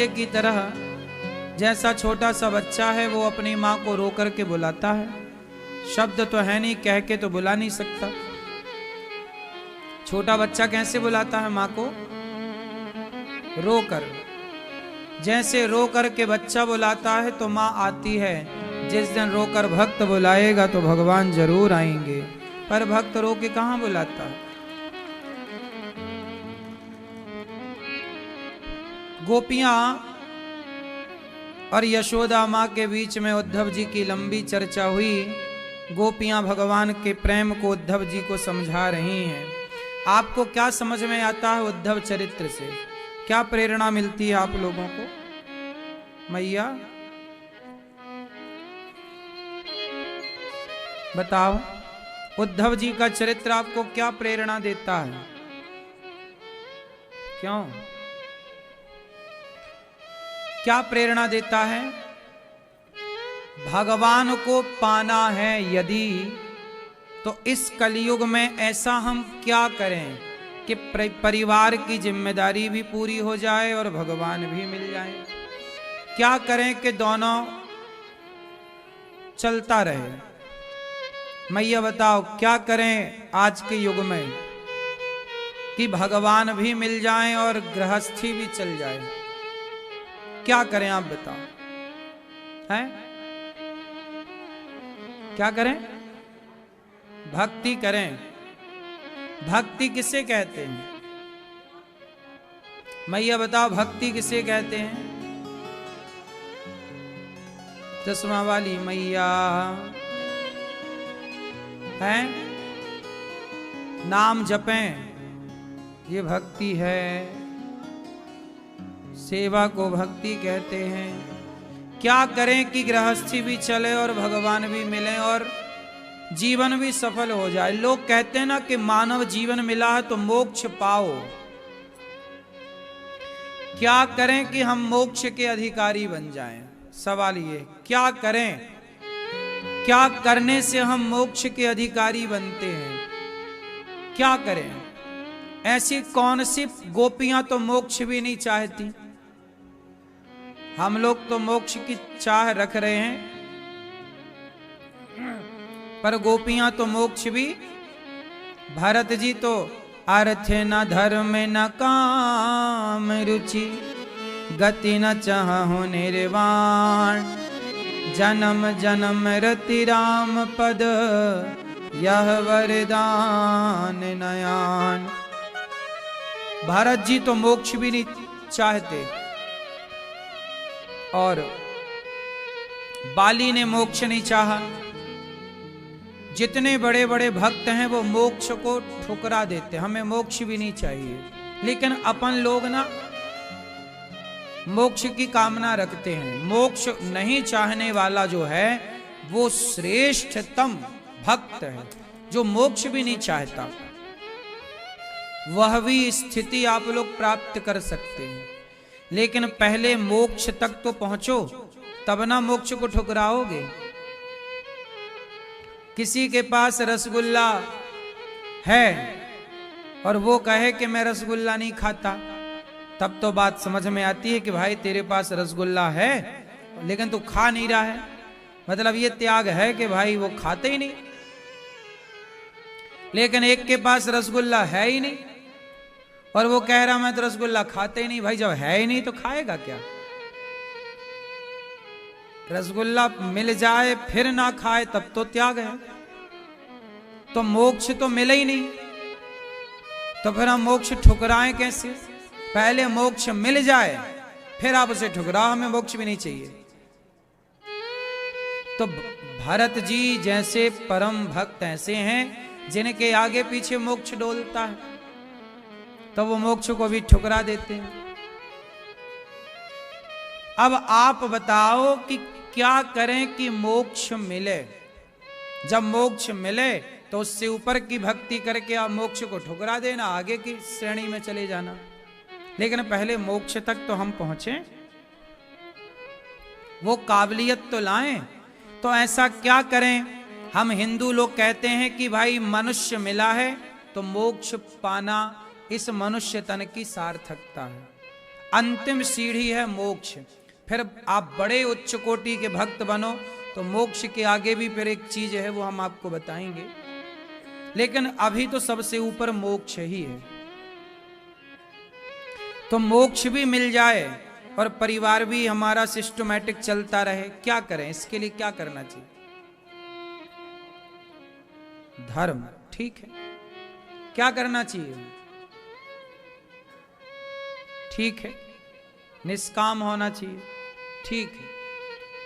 की तरह जैसा छोटा सा बच्चा है वो अपनी माँ को रो करके बुलाता है। शब्द तो है नहीं, कह के तो बुला नहीं सकता। छोटा बच्चा कैसे बुलाता है माँ को? रो कर। जैसे रो कर के बच्चा बुलाता है तो माँ आती है। जिस दिन रोकर भक्त बुलाएगा तो भगवान जरूर आएंगे, पर भक्त रो के कहां बुलाता है? गोपियां और यशोदा माँ के बीच में उद्धव जी की लंबी चर्चा हुई। गोपियां भगवान के प्रेम को उद्धव जी को समझा रही हैं। आपको क्या समझ में आता है उद्धव चरित्र से? क्या प्रेरणा मिलती है आप लोगों को? मैया बताओ, उद्धव जी का चरित्र आपको क्या प्रेरणा देता है? क्यों, क्या प्रेरणा देता है? भगवान को पाना है यदि, तो इस कलयुग में ऐसा हम क्या करें कि परिवार की जिम्मेदारी भी पूरी हो जाए और भगवान भी मिल जाए? क्या करें कि दोनों चलता रहे? मैया बताओ, क्या करें आज के युग में कि भगवान भी मिल जाएं और गृहस्थी भी चल जाए? क्या करें आप बताओ, हैं? क्या करें? भक्ति करें। भक्ति किसे कहते हैं? मैया बताओ, भक्ति किसे कहते हैं? चश्मा वाली मैया हैं? नाम जपें, ये भक्ति है। सेवा को भक्ति कहते हैं। क्या करें कि गृहस्थी भी चले और भगवान भी मिले और जीवन भी सफल हो जाए? लोग कहते हैं ना कि मानव जीवन मिला है तो मोक्ष पाओ। क्या करें कि हम मोक्ष के अधिकारी बन जाएं? सवाल ये, क्या करें? क्या करने से हम मोक्ष के अधिकारी बनते हैं? क्या करें? ऐसी कौन सी गोपियां तो मोक्ष भी नहीं चाहती। हम लोग तो मोक्ष की चाह रख रहे हैं, पर गोपियां तो मोक्ष भी। भरत जी तो अर्थ न धर्म न काम रुचि, गति न चाहु निर्वाण, जन्म जन्म रति राम पद, यह वरदान नयान। भरत जी तो मोक्ष भी नहीं चाहते और बाली ने मोक्ष नहीं चाहा। जितने बड़े बड़े भक्त हैं वो मोक्ष को ठुकरा देते, हमें मोक्ष भी नहीं चाहिए। लेकिन अपन लोग ना मोक्ष की कामना रखते हैं। मोक्ष नहीं चाहने वाला जो है वो श्रेष्ठतम भक्त है, जो मोक्ष भी नहीं चाहता। वह भी स्थिति आप लोग प्राप्त कर सकते हैं, लेकिन पहले मोक्ष तक तो पहुंचो, तब ना मोक्ष को ठुकराओगे। किसी के पास रसगुल्ला है और वो कहे कि मैं रसगुल्ला नहीं खाता, तब तो बात समझ में आती है कि भाई तेरे पास रसगुल्ला है लेकिन तू खा नहीं रहा है, मतलब ये त्याग है कि भाई वो खाते ही नहीं। लेकिन एक के पास रसगुल्ला है ही नहीं और वो कह रहा मैं तो रसगुल्ला खाते ही नहीं। भाई जब है ही नहीं तो खाएगा क्या? रसगुल्ला मिल जाए फिर ना खाए तब तो त्याग है। तो मोक्ष तो मिले ही नहीं, तो फिर हम मोक्ष ठुकराएं कैसे? पहले मोक्ष मिल जाए फिर आप उसे ठुकराओ, हमें मोक्ष भी नहीं चाहिए। तो भरत जी जैसे परम भक्त ऐसे हैं जिनके आगे पीछे मोक्ष डोलता है, तो वो मोक्ष को भी ठुकरा देते हैं। अब आप बताओ कि क्या करें कि मोक्ष मिले? जब मोक्ष मिले तो उससे ऊपर की भक्ति करके आप मोक्ष को ठुकरा देना, आगे की श्रेणी में चले जाना। लेकिन पहले मोक्ष तक तो हम पहुंचे, वो काबिलियत तो लाएं। तो ऐसा क्या करें? हम हिंदू लोग कहते हैं कि भाई मनुष्य मिला है तो मोक्ष पाना इस मनुष्य तन की सार्थकता है। अंतिम सीढ़ी है मोक्ष। फिर आप बड़े उच्च कोटि के भक्त बनो तो मोक्ष के आगे भी फिर एक चीज है, वो हम आपको बताएंगे, लेकिन अभी तो सबसे ऊपर मोक्ष ही है। तो मोक्ष भी मिल जाए और परिवार भी हमारा सिस्टमैटिक चलता रहे, क्या करें? इसके लिए क्या करना चाहिए? धर्म, ठीक है। क्या करना चाहिए? ठीक है, निष्काम होना चाहिए, ठीक है।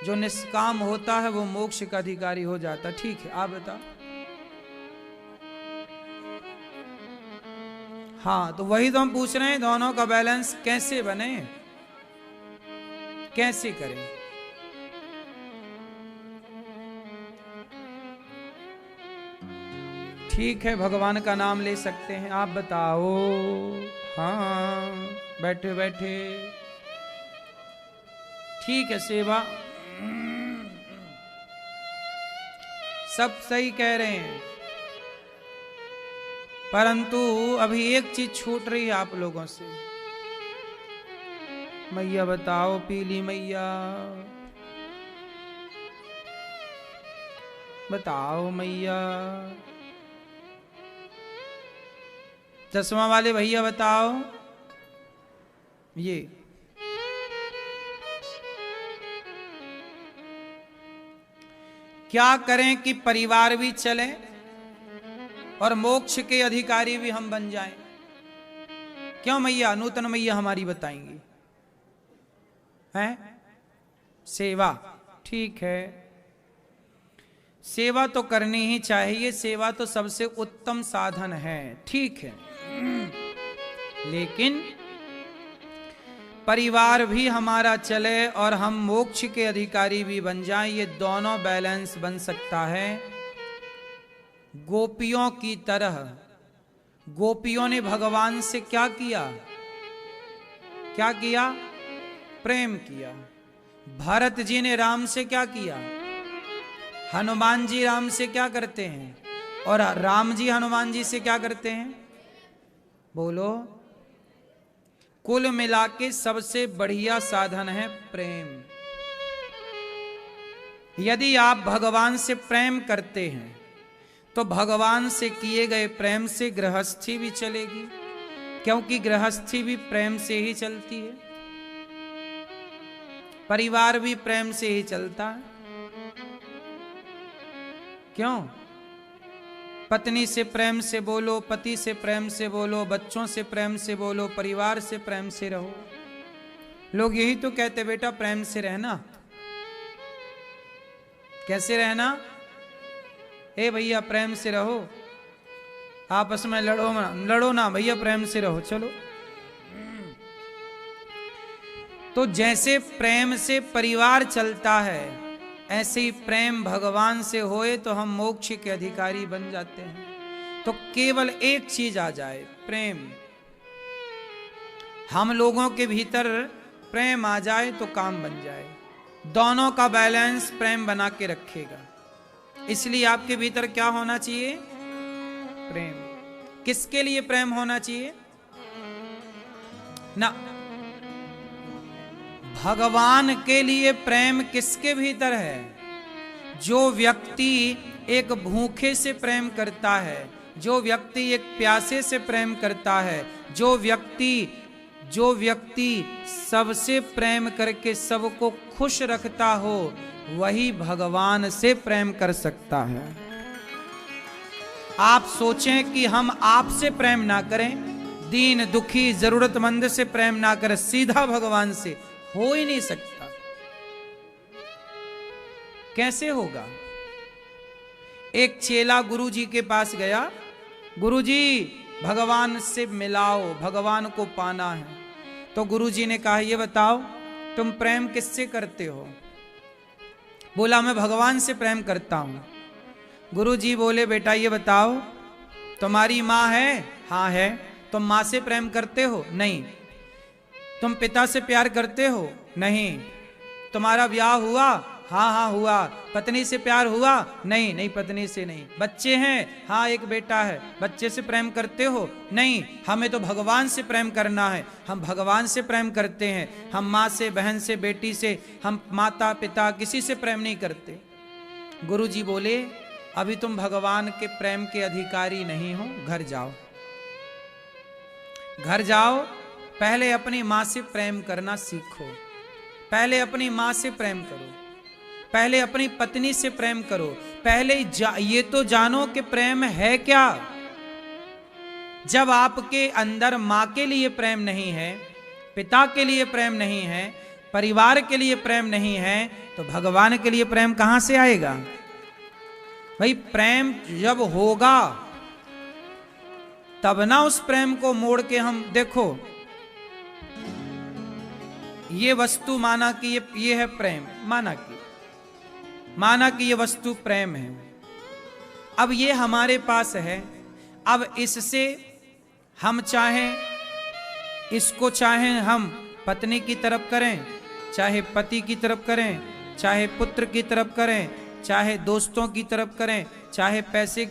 जो निष्काम होता है वो मोक्ष का अधिकारी हो जाता, ठीक है। आप बताओ। हाँ, तो वही तो हम पूछ रहे हैं, दोनों का बैलेंस कैसे बने, कैसे करें? ठीक है, भगवान का नाम ले सकते हैं। आप बताओ। हाँ, बैठे बैठे ठीक है। सेवा सब सही कह रहे हैं, परंतु अभी एक चीज छूट रही है आप लोगों से। मैया बताओ, पीली मैया बताओ, मैया। चश्मा वाले भैया बताओ। ये क्या करें कि परिवार भी चले और मोक्ष के अधिकारी भी हम बन जाएं? क्यों मैया? नूतन मैया हमारी बताएंगी। हैं? सेवा, ठीक है, सेवा तो करनी ही चाहिए, सेवा तो सबसे उत्तम साधन है, ठीक है। लेकिन परिवार भी हमारा चले और हम मोक्ष के अधिकारी भी बन जाएं, ये दोनों बैलेंस बन सकता है गोपियों की तरह। गोपियों ने भगवान से क्या किया? क्या किया? प्रेम किया। भरत जी ने राम से क्या किया? हनुमान जी राम से क्या करते हैं? और राम जी हनुमान जी से क्या करते हैं? बोलो। कुल मिला के सबसे बढ़िया साधन है प्रेम। यदि आप भगवान से प्रेम करते हैं तो भगवान से किए गए प्रेम से गृहस्थी भी चलेगी, क्योंकि गृहस्थी भी प्रेम से ही चलती है, परिवार भी प्रेम से ही चलता है। क्यों? पत्नी से प्रेम से बोलो, पति से प्रेम से बोलो, बच्चों से प्रेम से बोलो, परिवार से प्रेम से रहो। लोग यही तो कहते, बेटा प्रेम से रहना। कैसे रहना? ए भैया प्रेम से रहो, आपस में लड़ो ना भैया, प्रेम से रहो, चलो। तो जैसे प्रेम से परिवार चलता है, ऐसे ही प्रेम भगवान से होए तो हम मोक्ष के अधिकारी बन जाते हैं। तो केवल एक चीज आ जाए, प्रेम। हम लोगों के भीतर प्रेम आ जाए तो काम बन जाए। दोनों का बैलेंस प्रेम बना के रखेगा। इसलिए आपके भीतर क्या होना चाहिए? प्रेम। किसके लिए प्रेम होना चाहिए? ना, भगवान के लिए प्रेम किसके भीतर है? जो व्यक्ति एक भूखे से प्रेम करता है, जो व्यक्ति एक प्यासे से प्रेम करता है, जो व्यक्ति सबसे प्रेम करके सबको खुश रखता हो, वही भगवान से प्रेम कर सकता है। आप सोचें कि हम आपसे प्रेम ना करें, दीन दुखी जरूरतमंद से प्रेम ना करें, सीधा भगवान से हो ही नहीं सकता। कैसे होगा? एक चेला गुरु जी के पास गया, गुरु जी भगवान से मिलाओ, भगवान को पाना है। तो गुरु जी ने कहा, ये बताओ तुम प्रेम किससे करते हो? बोला, मैं भगवान से प्रेम करता हूं। गुरु जी बोले, बेटा ये बताओ तुम्हारी माँ है? हाँ है। तुम माँ से प्रेम करते हो? नहीं। तुम पिता से प्यार करते हो? नहीं। तुम्हारा ब्याह हुआ? हाँ हाँ हुआ। पत्नी से प्यार हुआ? नहीं नहीं, पत्नी से नहीं। बच्चे हैं? हाँ एक बेटा है। बच्चे से प्रेम करते हो? नहीं, हमें तो भगवान से प्रेम करना है, हम भगवान से प्रेम करते हैं। हम माँ से, बहन से, बेटी से, हम माता पिता किसी से प्रेम नहीं करते। गुरु जी बोले अभी तुम भगवान के प्रेम के अधिकारी नहीं हो, घर जाओ। घर जाओ, पहले अपनी माँ से प्रेम करना सीखो। पहले अपनी माँ से प्रेम करो, पहले अपनी पत्नी से प्रेम करो। पहले ये तो जानो कि प्रेम है क्या। जब आपके अंदर माँ के लिए प्रेम नहीं है, पिता के लिए प्रेम नहीं है, परिवार के लिए प्रेम नहीं है, तो भगवान के लिए प्रेम कहां से आएगा? भाई प्रेम जब होगा तब ना उस प्रेम को मोड़ के हम देखो। ये वस्तु माना कि ये है प्रेम, माना कि ये वस्तु प्रेम है। अब ये हमारे पास है, अब इससे हम चाहें, इसको चाहें हम पत्नी की तरफ करें, चाहे पति की तरफ करें, चाहे पुत्र की तरफ करें, चाहे दोस्तों की तरफ करें, चाहे पैसे